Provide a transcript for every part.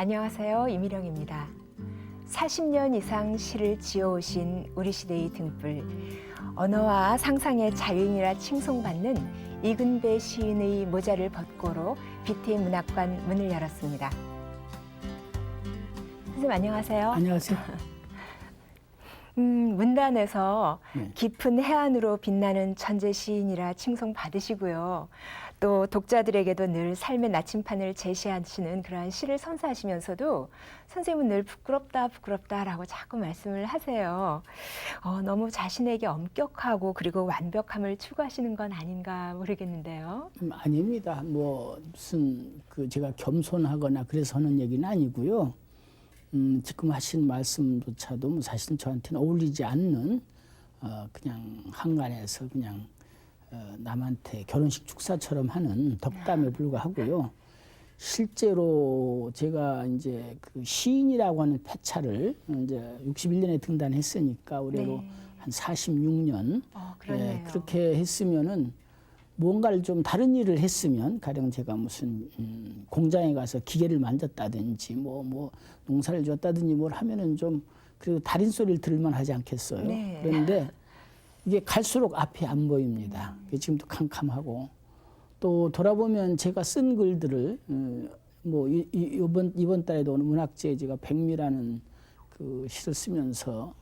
안녕하세요. 이미령입니다. 40년 이상 시를 지어오신 우리 시대의 등불, 언어와 상상의 자유인이라 칭송받는 이근배 시인의 모자를 벗고로 BT 문학관 문을 열었습니다. 선생님 안녕하세요. 안녕하세요. 문단에서 네. 깊은 해안으로 빛나는 천재 시인이라 칭송받으시고요. 또 독자들에게도 늘 삶의 나침판을 제시하시는 그러한 시를 선사하시면서도 선생님은 늘 부끄럽다라고 자꾸 말씀을 하세요. 너무 자신에게 엄격하고 그리고 완벽함을 추구하시는 건 아닌가 모르겠는데요. 아닙니다. 무슨 제가 겸손하거나 그래서 하는 얘기는 아니고요. 지금 하신 말씀조차도 사실 저한테는 어울리지 않는 그냥 한간에서 그냥 남한테 결혼식 축사처럼 하는 덕담에 불과하고요. 실제로 제가 이제 그 시인이라고 하는 패차를 이제 61년에 등단했으니까 올해로 네. 한 46년 그렇네요. 그렇게 했으면은 뭔가를 좀 다른 일을 했으면 가령 제가 무슨 공장에 가서 기계를 만졌다든지 뭐 농사를 줬다든지 뭘 하면은 좀 그래도 달인 소리를 들을만 하지 않겠어요. 네. 그런데 이게 갈수록 앞이 안 보입니다. 지금도 캄캄하고 또 돌아보면 제가 쓴 글들을 이번 달에도 오늘 문학제에 제가 백미라는 그 시를 쓰면서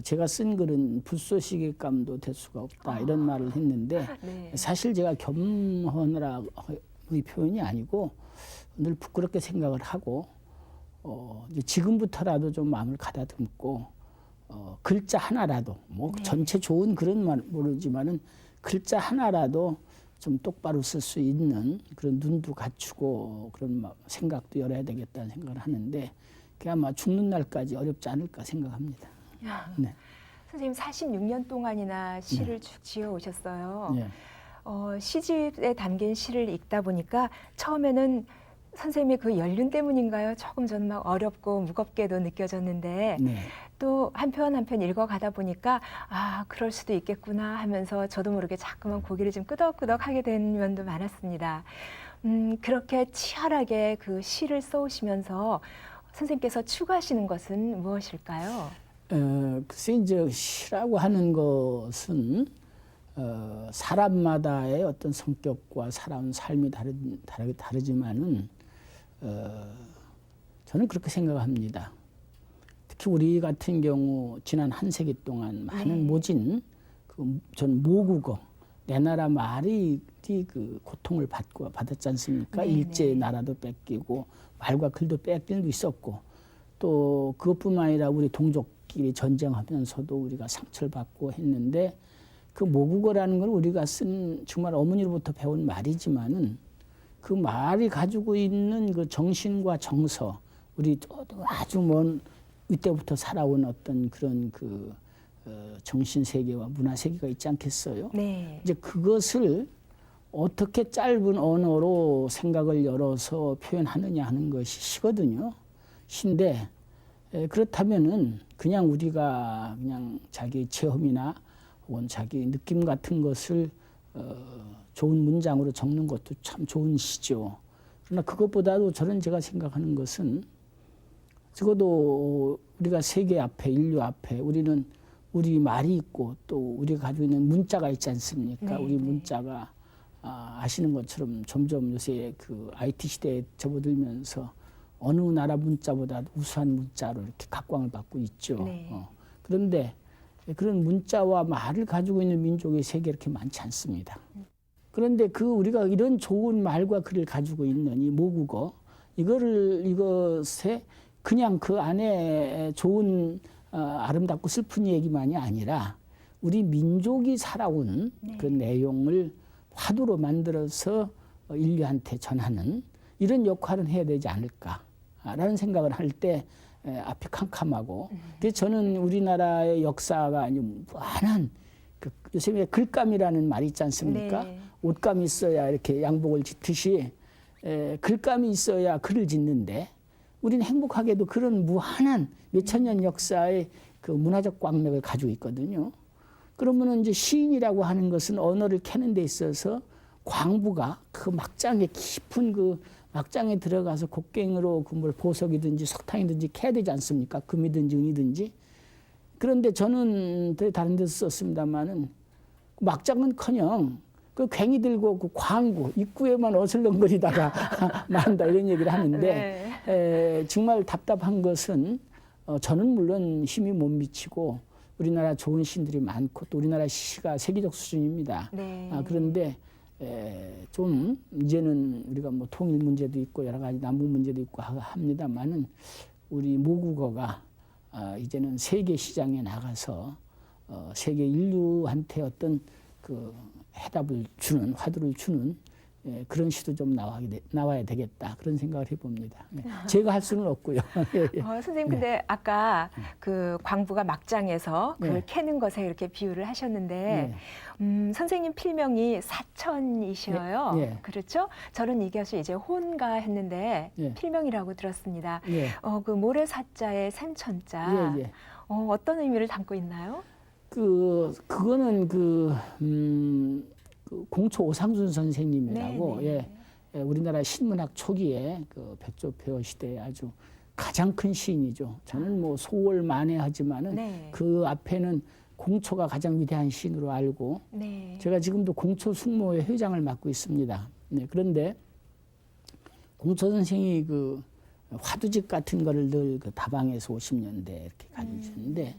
제가 쓴 글은 불쏘시개감도 될 수가 없다 이런 말을 했는데 네. 사실 제가 겸허라의 표현이 아니고 늘 부끄럽게 생각을 하고 이제 지금부터라도 좀 마음을 가다듬고 글자 하나라도 네. 전체 좋은 글은 모르지만은 글자 하나라도 좀 똑바로 쓸 수 있는 그런 눈도 갖추고 그런 생각도 열어야 되겠다는 생각을 하는데 그게 아마 죽는 날까지 어렵지 않을까 생각합니다. 네. 선생님 46년 동안이나 시를 쭉 지어 오셨어요. 네. 시집에 담긴 시를 읽다 보니까 처음에는 선생님의 그 연륜 때문인가요? 조금 저는 막 어렵고 무겁게도 느껴졌는데 네. 또 한 편 한 편 읽어가다 보니까 그럴 수도 있겠구나 하면서 저도 모르게 자꾸만 고개를 좀 끄덕끄덕 하게 된 면도 많았습니다. 그렇게 치열하게 그 시를 써오시면서 선생님께서 추구하시는 것은 무엇일까요? 글쎄 이제 시라고 하는 것은 사람마다의 어떤 성격과 살아온 삶이 다르지만은 저는 그렇게 생각합니다. 특히 우리 같은 경우 지난 한 세기 동안 많은 모진 전 모국어 내 나라 말이 그 고통을 받았지 않습니까? 네, 일제의 네. 나라도 뺏기고 말과 글도 뺏기는 도 있었고 또 그것뿐만 아니라 우리 동족끼리 전쟁하면서도 우리가 상처를 받고 했는데 그 모국어라는 건 우리가 쓴 정말 어머니로부터 배운 말이지만은 그 말이 가지고 있는 그 정신과 정서 우리 아주 먼 이때부터 살아온 어떤 그런 그 정신 세계와 문화 세계가 있지 않겠어요? 네. 이제 그것을 어떻게 짧은 언어로 생각을 열어서 표현하느냐 하는 것이 시거든요. 시인데 그렇다면은 그냥 우리가 그냥 자기 체험이나 혹은 자기 느낌 같은 것을 좋은 문장으로 적는 것도 참 좋은 시죠. 그러나 그것보다도 저는 제가 생각하는 것은 적어도 우리가 세계 앞에 인류 앞에 우리는 우리 말이 있고 또 우리가 가지고 있는 문자가 있지 않습니까? 네, 우리 네. 문자가 아시는 것처럼 점점 요새 그 IT 시대에 접어들면서 어느 나라 문자보다 우수한 문자로 이렇게 각광을 받고 있죠. 네. 그런데 그런 문자와 말을 가지고 있는 민족의 세계에 이렇게 많지 않습니다. 그런데 우리가 이런 좋은 말과 글을 가지고 있는 이 모국어 이것에 그냥 그 안에 좋은 아름답고 슬픈 얘기만이 아니라 우리 민족이 살아온 그 내용을 화두로 만들어서 인류한테 전하는 이런 역할은 해야 되지 않을까라는 생각을 할 때 앞이 캄캄하고 그래서 저는 우리나라의 역사가 아주 무한한 요새 왜 글감이라는 말이 있지 않습니까? 네. 옷감이 있어야 이렇게 양복을 짓듯이 글감이 있어야 글을 짓는데 우리는 행복하게도 그런 무한한 몇천 년 역사의 그 문화적 광맥을 가지고 있거든요. 그러면은 이제 시인이라고 하는 것은 언어를 캐는 데 있어서 광부가 그 막장의 깊은 그 막장에 들어가서 곡괭이로 그 뭘 보석이든지 석탄이든지 캐야 되지 않습니까? 금이든지 은이든지. 그런데 저는 다른 데서 썼습니다마는 막장은커녕 그 괭이 들고 그 광구 입구에만 어슬렁거리다가 만다 이런 얘기를 하는데 정말 답답한 것은 저는 물론 힘이 못 미치고 우리나라 좋은 시인들이 많고 또 우리나라 시가 세계적 수준입니다. 네. 그런데 좀 이제는 우리가 뭐 통일 문제도 있고 여러 가지 남북 문제도 있고 합니다만은 우리 모국어가 이제는 세계 시장에 나가서 세계 인류한테 어떤 그 해답을 주는 화두를 주는 그런 시도 좀 나와야 되겠다 그런 생각을 해봅니다. 제가 할 수는 없고요. 선생님 근데 아까 그 광부가 막장에서 그걸 네. 캐는 것에 이렇게 비유를 하셨는데 선생님 필명이 사천이셔요. 네. 그렇죠? 저는 이것이 이제 혼가 했는데 네. 필명이라고 들었습니다. 예. 그 모래사자에 샘천자 예. 어떤 의미를 담고 있나요? 그거는 그 공초 오상순 선생님이라고 네. 우리나라 신문학 초기에 그 백조폐허 시대에 아주 가장 큰 시인이죠. 저는 뭐 소월 만회하지만은 네. 그 앞에는 공초가 가장 위대한 시인으로 알고 네. 제가 지금도 공초 숙모회 회장을 맡고 있습니다. 그런데 공초 선생이 그 화두집 같은 거를 늘 그 다방에서 50년대 이렇게 가지셨는데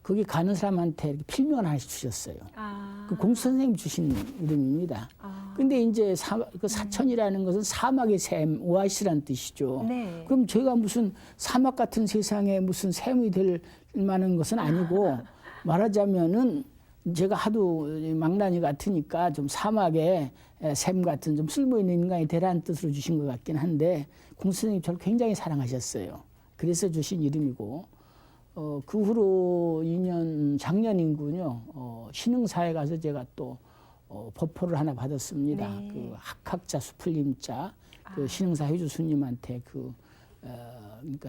거기 가는 사람한테 이렇게 필명을 하나씩 주셨어요. 그 공초 선생님 주신 이름입니다. 근데 이제 그 사천이라는 것은 사막의 샘, 오아시스라는 뜻이죠. 네. 그럼 저희가 무슨 사막 같은 세상에 무슨 샘이 될 만한 것은 아니고 말하자면은 제가 하도 망나니 같으니까 좀 사막에 샘 같은 좀 쓸모 있는 인간이 되라는 뜻으로 주신 것 같긴 한데 공초 선생님 저를 굉장히 사랑하셨어요. 그래서 주신 이름이고 그 후로 작년인군요. 신흥사에 가서 제가 또 법포를 하나 받았습니다. 네. 그 학학자 수풀림자 그 신흥사 회주 스님한테 그러니까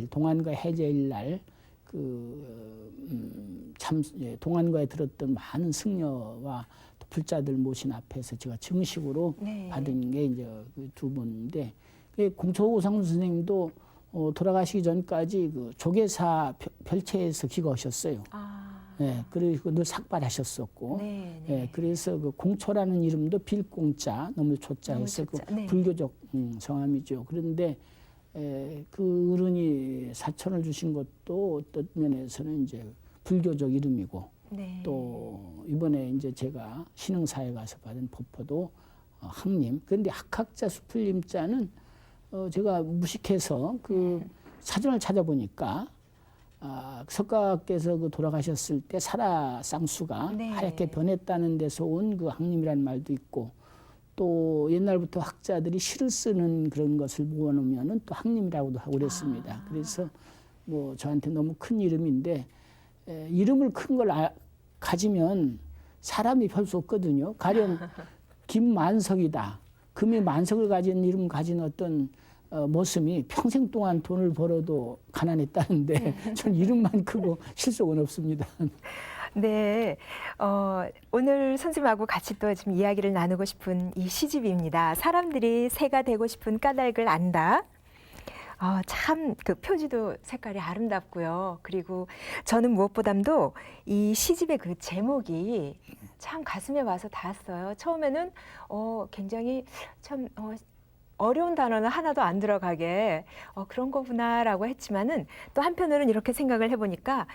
동안과 해제일 날 동안과에 들었던 많은 승려와 또 불자들 모신 앞에서 제가 정식으로 네. 받은 게 이제 그 두 번인데 공초 오상순 선생님도 돌아가시기 전까지 그 조계사 별채에서 기거하셨어요. 그리고 늘 삭발하셨었고, 네. 그래서 그 공초라는 이름도 빌공자, 너무 초자해서 그 네. 불교적 성함이죠. 그런데 그 어른이 사천을 주신 것도 어떤 면에서는 이제 불교적 이름이고, 네. 또 이번에 이제 제가 신흥사에 가서 받은 법포도 학님. 그런데 학학자 수풀림자는 제가 무식해서 그 사전을 찾아보니까 석가께서 그 돌아가셨을 때 사라 쌍수가 네. 하얗게 변했다는 데서 온 그 학님이라는 말도 있고 또 옛날부터 학자들이 시를 쓰는 그런 것을 모아놓으면은 또 학님이라고도 하고 그랬습니다. 그래서 뭐 저한테 너무 큰 이름인데 이름을 큰 걸 가지면 사람이 별 수 없거든요. 가령 김만석이다. 금이 만석을 가진 이름 가진 어떤 모습이 평생 동안 돈을 벌어도 가난했다는데 전 이름만 크고 실속은 없습니다. 네, 오늘 선생님하고 같이 또 지금 이야기를 나누고 싶은 이 시집입니다. 사람들이 새가 되고 싶은 까닭을 안다. 참 그 표지도 색깔이 아름답고요. 그리고 저는 무엇보다도 이 시집의 그 제목이 참 가슴에 와서 닿았어요. 처음에는 굉장히 참 어려운 단어는 하나도 안 들어가게 그런 거구나라고 했지만은 또 한편으로는 이렇게 생각을 해보니까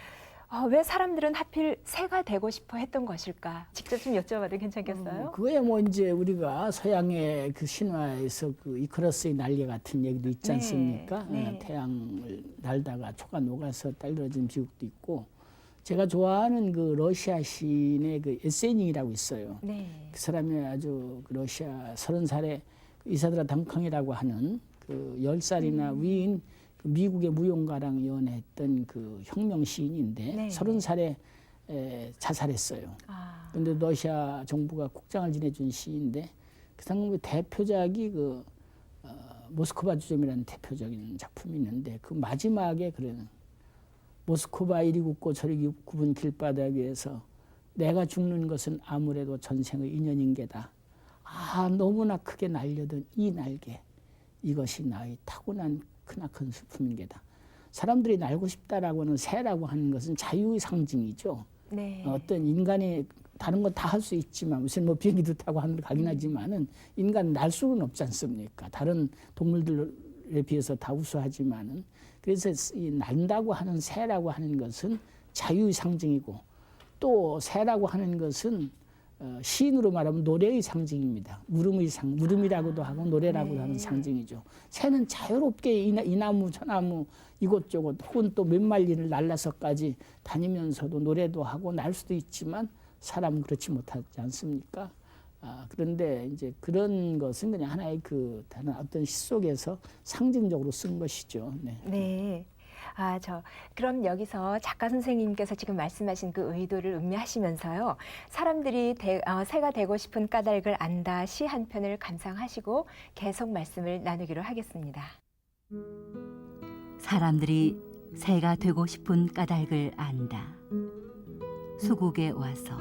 왜 사람들은 하필 새가 되고 싶어 했던 것일까? 직접 좀 여쭤봐도 괜찮겠어요? 그거야 뭐 이제 우리가 서양의 그 신화에서 그 이카루스의 날개 같은 얘기도 있지 않습니까? 네. 태양을 날다가 초가 녹아서 딸려진 비극도 있고 제가 좋아하는 그 러시아 시인의 그 에세닝이라고 있어요. 네. 그 사람이 아주 그 러시아 30살에 이사드라 담캉이라고 하는 그 10살이나 위인 그 미국의 무용가랑 연애했던 그 혁명 시인인데 네. 30살에 자살했어요. 그런데 러시아 정부가 국장을 지내준 시인인데 그 사람의 대표작이 그 모스크바 주점이라는 대표적인 작품이 있는데 그 마지막에 그러는 모스크바 이리 굽고 저리 굽은 길바닥에서 내가 죽는 것은 아무래도 전생의 인연인 게다. 너무나 크게 날려든 이 날개. 이것이 나의 타고난 크나큰 슬픔인게다. 사람들이 날고 싶다라고 하는 새라고 하는 것은 자유의 상징이죠. 네. 어떤 인간이 다른 건 다 할 수 있지만 무슨 뭐 비행기도 타고 하늘을 가긴 하지만은 인간은 날 수는 없지 않습니까? 다른 동물들에 비해서 다 우수하지만은 그래서 이 난다고 하는 새라고 하는 것은 자유의 상징이고 또 새라고 하는 것은 시인으로 말하면 노래의 상징입니다. 물음이라고도 하고 노래라고도 네. 하는 상징이죠. 새는 자유롭게 이 나무 저 나무 이곳저곳 혹은 또 몇 마리를 날라서까지 다니면서도 노래도 하고 날 수도 있지만 사람은 그렇지 못하지 않습니까? 그런데 이제 그런 것은 그냥 하나의 그 다른 어떤 시 속에서 상징적으로 쓴 것이죠. 네. 네. 그럼 여기서 작가 선생님께서 지금 말씀하신 그 의도를 음미하시면서요. 사람들이 새가 되고 싶은 까닭을 안다 시 한 편을 감상하시고 계속 말씀을 나누기로 하겠습니다. 사람들이 새가 되고 싶은 까닭을 안다. 수국에 와서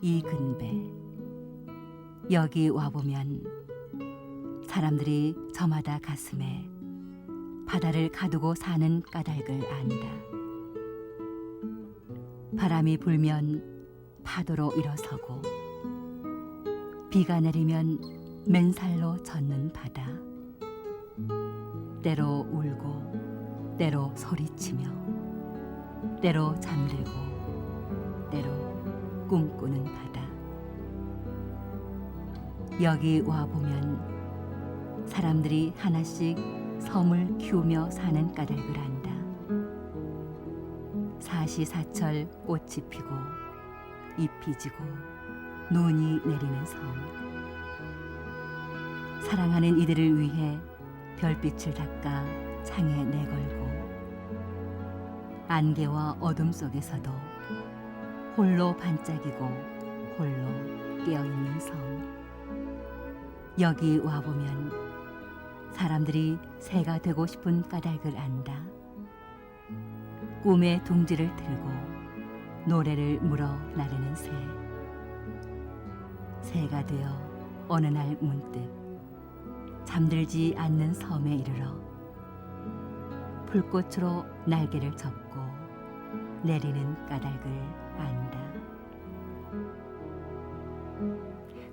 이근배. 여기 와보면 사람들이 저마다 가슴에 바다를 가두고 사는 까닭을 안다. 바람이 불면 파도로 일어서고 비가 내리면 맨살로 젖는 바다. 때로 울고 때로 소리치며 때로 잠들고 때로 꿈꾸는 바다. 여기 와보면 사람들이 하나씩 섬을 키우며 사는 까닭을 안다. 사시사철 꽃이 피고 잎이 지고 눈이 내리는 섬. 사랑하는 이들을 위해 별빛을 닦아 창에 내걸고 안개와 어둠 속에서도 홀로 반짝이고 홀로 깨어있는 섬. 여기 와보면 사람들이 새가 되고 싶은 까닭을 안다. 꿈의 둥지를 들고 노래를 물어 나르는 새. 새가 되어 어느 날 문득 잠들지 않는 섬에 이르러 불꽃으로 날개를 접고 내리는 까닭을 안다.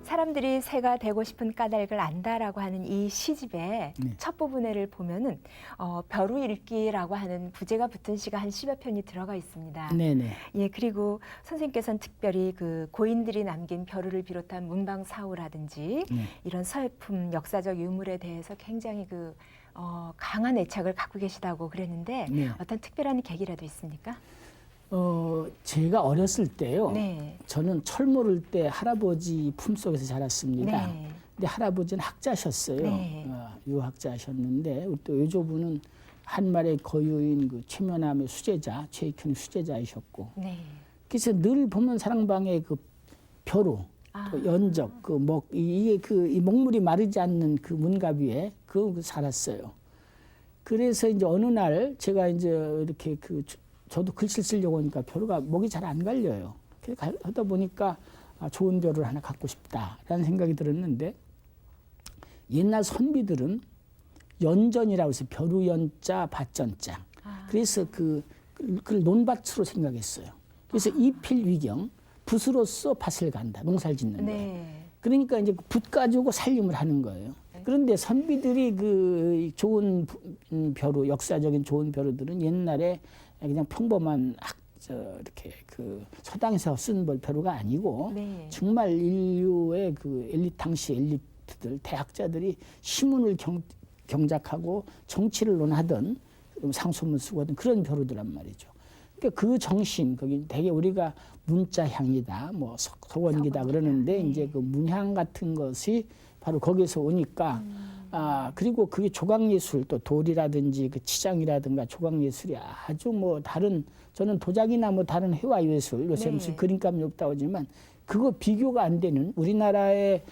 사람들이 새가 되고 싶은 까닭을 안다라고 하는 이 시집의 네. 첫 부분을 보면은 벼루일기라고 하는 부제가 붙은 시가 한 10여 편이 들어가 있습니다. 네네. 예, 그리고 선생님께서는 특별히 그 고인들이 남긴 벼루를 비롯한 문방사후라든지 네. 이런 서예품 역사적 유물에 대해서 굉장히 강한 애착을 갖고 계시다고 그랬는데 네. 어떤 특별한 계기라도 있습니까? 제가 어렸을 때요. 네. 저는 철모를 때 할아버지 품속에서 자랐습니다. 네. 근데 할아버지는 학자셨어요. 네. 유학자셨는데 또 외조부는 한말의 고유인 그 최면함의 수제자, 최익현의 수제자이셨고. 네. 그래서 늘 보면 사랑방의 그 벼루, 또 연적, 이게 이 먹물이 마르지 않는 그 문갑 위에 살았어요. 그래서 이제 어느 날 제가 이제 이렇게 저도 글씨 쓰려고 하니까 벼루가 목이 잘 안 갈려요. 그래서 하다 보니까 좋은 벼루를 하나 갖고 싶다라는 생각이 들었는데 옛날 선비들은 연전이라고 해서 벼루 연자 밭전자. 그래서 그걸 논밭으로 생각했어요. 그래서 이필위경 붓으로서 밭을 간다. 농사를 짓는 거예요. 네. 그러니까 이제 붓 가지고 살림을 하는 거예요. 그런데 선비들이 그 좋은 벼루, 역사적인 좋은 벼루들은 옛날에 그냥 평범한 이렇게 서당에서 쓴 벼루가 아니고 네. 정말 인류의 당시 엘리트들, 대학자들이 신문을 경작하고 정치를 논하던 상소문 쓰고 하던 그런 벼루들란 말이죠. 그러니까 그 정신, 거기 되게 우리가 문자향이다, 뭐 석원기다 그러는데 이제 그 문향 같은 것이 바로 거기서 오니까 그리고 그게 조각예술 또 돌이라든지 그 치장이라든가 조각예술이 아주 뭐 다른 저는 도자기나 뭐 다른 회화예술 요새 네. 무슨 그림감이 없다고 하지만 그거 비교가 안 되는 우리나라에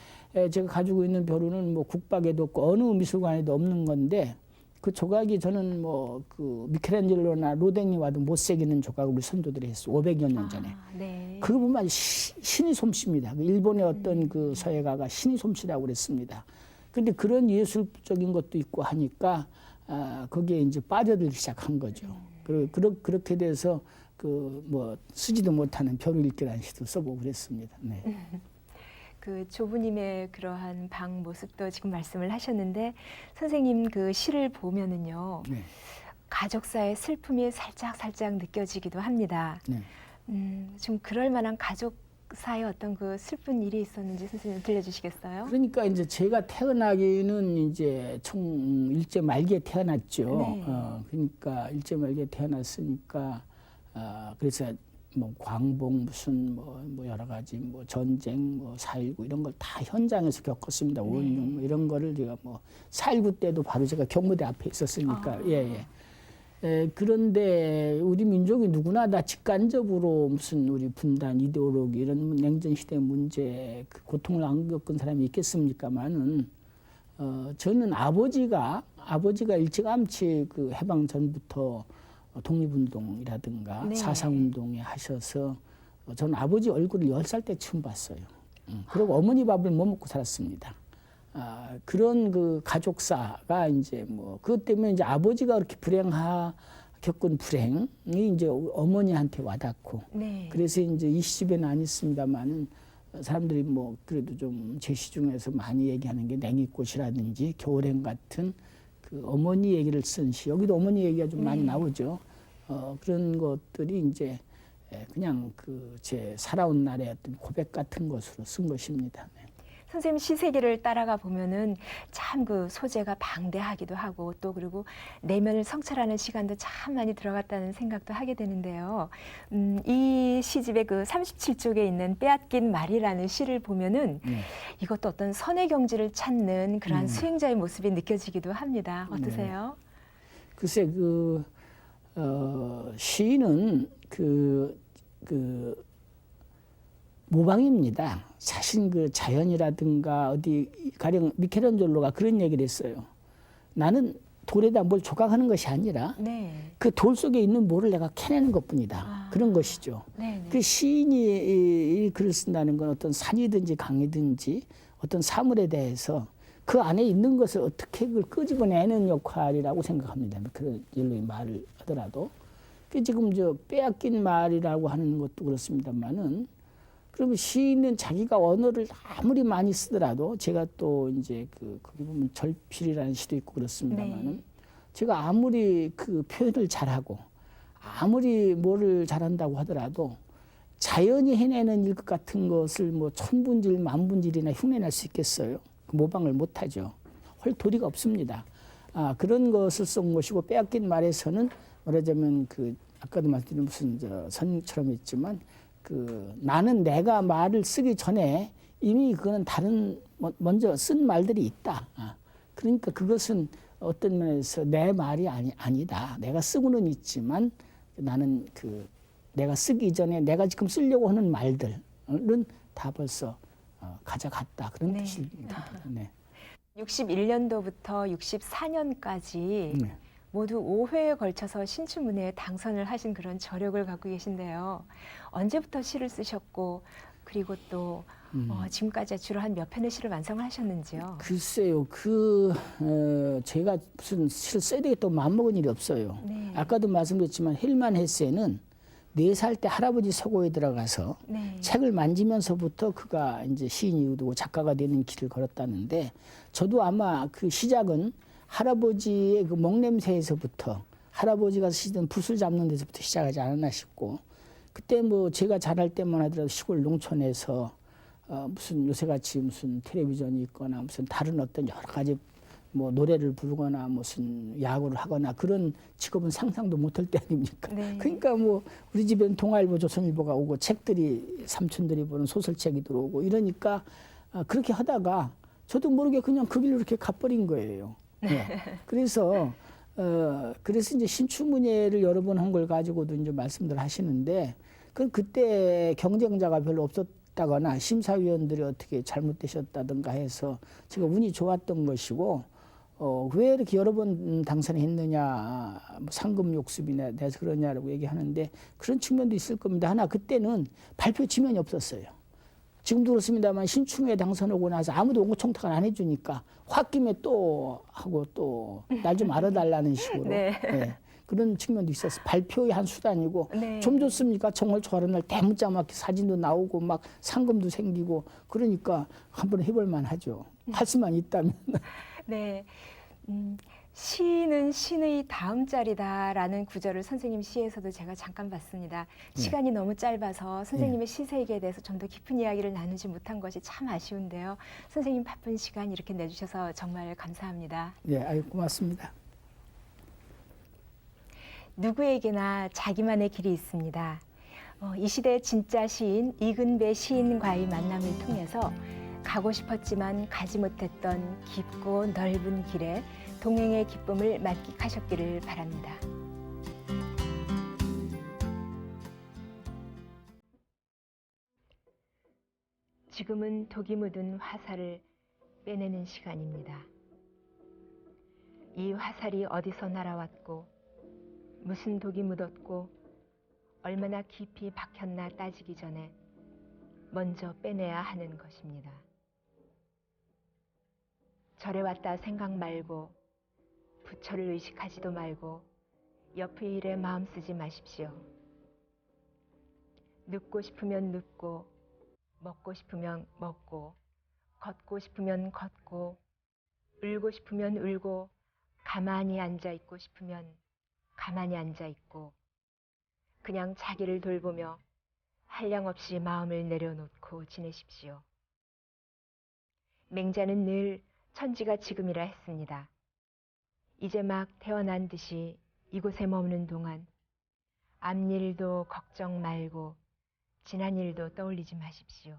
제가 가지고 있는 벼루는 뭐 국박에도 없고 어느 미술관에도 없는 건데 그 조각이 저는 뭐 미켈란젤로나 로댕이 와도 못 새기는 조각을 우리 선조들이 했어 500여 년 전에. 네. 그거 보면 신의 솜씨입니다. 일본의 어떤 그 서예가가 신의 솜씨라고 그랬습니다. 근데 그런 예술적인 것도 있고 하니까 거기에 이제 빠져들기 시작한 거죠. 그렇게 돼서 그 뭐 쓰지도 못하는 별을 읽기라는 시도 써보고 그랬습니다. 네. 그 조부님의 그러한 방 모습도 지금 말씀을 하셨는데 선생님 그 시를 보면은요. 네. 가족사의 슬픔이 살짝 느껴지기도 합니다. 네. 좀 그럴 만한 가족사의 어떤 그 슬픈 일이 있었는지 선생님 들려주시겠어요? 그러니까 이제 제가 태어나기는 이제 총 일제 말기에 태어났죠. 네. 그러니까 일제 말기에 태어났으니까 그래서 뭐 광복 무슨 뭐 여러 가지 뭐 전쟁 뭐 4.19 이런 걸 다 현장에서 겪었습니다. 5.16 뭐 이런 거를 제가 뭐 4.19 때도 바로 제가 경무대 앞에 있었으니까 예. 그런데 우리 민족이 누구나 다 직간접으로 무슨 우리 분단, 이데올로기 이런 냉전 시대 문제 그 고통을 안 겪은 사람이 있겠습니까만은 저는 아버지가 일찌감치 그 해방 전부터 독립운동이라든가 네. 사상운동에 하셔서 저는 아버지 얼굴을 10살 때 처음 봤어요. 그리고 어머니 밥을 못 먹고 살았습니다. 그런 그 가족사가 이제 뭐 그것 때문에 이제 아버지가 그렇게 겪은 불행이 이제 어머니한테 와닿고 네. 그래서 이제 이 시집에는 안 있습니다만은 사람들이 뭐 그래도 좀 제시 중에서 많이 얘기하는 게 냉이꽃이라든지 겨울행 같은 그 어머니 얘기를 쓴 시, 여기도 어머니 얘기가 좀 많이 나오죠. 그런 것들이 이제 그냥 그 제 살아온 날의 어떤 고백 같은 것으로 쓴 것입니다. 네. 선생님 시 세계를 따라가 보면은 참 그 소재가 방대하기도 하고 또 그리고 내면을 성찰하는 시간도 참 많이 들어갔다는 생각도 하게 되는데요. 이 시집의 그 37쪽에 있는 빼앗긴 말이라는 시를 보면은 이것도 어떤 선의 경지를 찾는 그러한 수행자의 모습이 느껴지기도 합니다. 어떠세요? 글쎄 시인은 모방입니다. 자신 그 자연이라든가 어디 가령 미켈란젤로가 그런 얘기를 했어요. 나는 돌에다 뭘 조각하는 것이 아니라 네. 그 돌 속에 있는 뭐를 내가 캐내는 것뿐이다. 그런 것이죠. 네. 그 시인이 이 글을 쓴다는 건 어떤 산이든지 강이든지 어떤 사물에 대해서 그 안에 있는 것을 어떻게 그걸 끄집어내는 역할이라고 생각합니다. 미켈란젤로의 말을 하더라도. 그 지금 저 빼앗긴 말이라고 하는 것도 그렇습니다만은 그러면 시인은 자기가 언어를 아무리 많이 쓰더라도 제가 또 이제 거기 보면 절필이라는 시도 있고 그렇습니다만은 제가 아무리 그 표현을 잘하고 아무리 뭐를 잘한다고 하더라도 자연이 해내는 일 같은 것을 뭐 천분질 만분질이나 흉내낼 수 있겠어요? 모방을 못하죠. 헐도리가 없습니다. 그런 것을 쓴 것이고 빼앗긴 말에서는 말하자면 아까도 말씀드린 무슨 선처럼 했지만 나는 내가 말을 쓰기 전에 이미 그거는 다른 먼저 쓴 말들이 있다. 그러니까 그것은 어떤 면에서 내 말이 아니다. 내가 쓰고는 있지만 나는 내가 쓰기 전에 내가 지금 쓰려고 하는 말들은 다 벌써 가져갔다. 그런 뜻입니다. 네. 61년도부터 64년까지 모두 5회에 걸쳐서 신춘문예에 당선을 하신 그런 저력을 갖고 계신데요. 언제부터 시를 쓰셨고 그리고 또 지금까지 주로 한 몇 편의 시를 완성을 하셨는지요? 글쎄요. 제가 무슨 시를 써야 되겠다고 마음먹은 일이 없어요. 네. 아까도 말씀드렸지만 헬만 헤세는 4살 때 할아버지 서고에 들어가서 책을 만지면서부터 그가 이제 시인이 되고 작가가 되는 길을 걸었다는데 저도 아마 그 시작은 할아버지의 그 목냄새에서부터 할아버지가 쓰시던 붓을 잡는 데서부터 시작하지 않았나 싶고 그때 뭐 제가 자랄 때만 하더라도 시골 농촌에서 무슨 요새같이 무슨 텔레비전이 있거나 무슨 다른 어떤 여러 가지 뭐 노래를 부르거나 무슨 야구를 하거나 그런 직업은 상상도 못할 때 아닙니까? 네. 그러니까 뭐 우리 집엔 동아일보, 조선일보가 오고 책들이 삼촌들이 보는 소설책이 들어오고 이러니까 그렇게 하다가 저도 모르게 그냥 그 길로 이렇게 가버린 거예요. 네. 그래서 이제 신춘문예를 여러 번 한 걸 가지고도 이제 말씀들 하시는데 그때 경쟁자가 별로 없었다거나 심사위원들이 어떻게 잘못되셨다든가 해서 제가 운이 좋았던 것이고 왜 이렇게 여러 번 당선했느냐 뭐 상금 욕심이나 내서 그러냐라고 얘기하는데 그런 측면도 있을 겁니다. 하나 그때는 발표 지면이 없었어요. 지금도 그렇습니다만 신춘에 당선하고 나서 아무도 옹호총탁을 안 해주니까 홧김에 또 하고 또 날 좀 알아달라는 식으로 네. 예, 그런 측면도 있었어요. 발표의 한 수단이고 네. 좀 좋습니까? 정월 초하는 날 대문자 막 사진도 나오고 막 상금도 생기고 그러니까 한번 해볼 만하죠. 할 수만 있다면. 네. 시는 신의 다음 자리다라는 구절을 선생님 시에서도 제가 잠깐 봤습니다. 시간이 너무 짧아서 선생님의 시 세계에 대해서 좀 더 깊은 이야기를 나누지 못한 것이 참 아쉬운데요. 선생님 바쁜 시간 이렇게 내주셔서 정말 감사합니다. 예, 아유 고맙습니다. 누구에게나 자기만의 길이 있습니다. 이 시대 진짜 시인 이근배 시인과의 만남을 통해서 가고 싶었지만 가지 못했던 깊고 넓은 길에 동행의 기쁨을 만끽하셨기를 바랍니다. 지금은 독이 묻은 화살을 빼내는 시간입니다. 이 화살이 어디서 날아왔고 무슨 독이 묻었고 얼마나 깊이 박혔나 따지기 전에 먼저 빼내야 하는 것입니다. 절에 왔다 생각 말고 부처를 의식하지도 말고 옆의 일에 마음 쓰지 마십시오. 눕고 싶으면 눕고 먹고 싶으면 먹고 걷고 싶으면 걷고 울고 싶으면 울고 가만히 앉아 있고 싶으면 가만히 앉아 있고 그냥 자기를 돌보며 한량없이 마음을 내려놓고 지내십시오. 맹자는 늘 천지가 지금이라 했습니다. 이제 막 태어난 듯이 이곳에 머무는 동안 앞일도 걱정 말고 지난 일도 떠올리지 마십시오.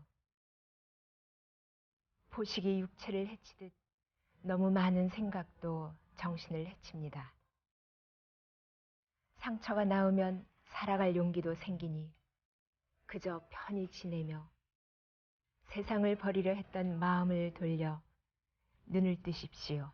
포식이 육체를 해치듯 너무 많은 생각도 정신을 해칩니다. 상처가 나으면 살아갈 용기도 생기니 그저 편히 지내며 세상을 버리려 했던 마음을 돌려 눈을 뜨십시오.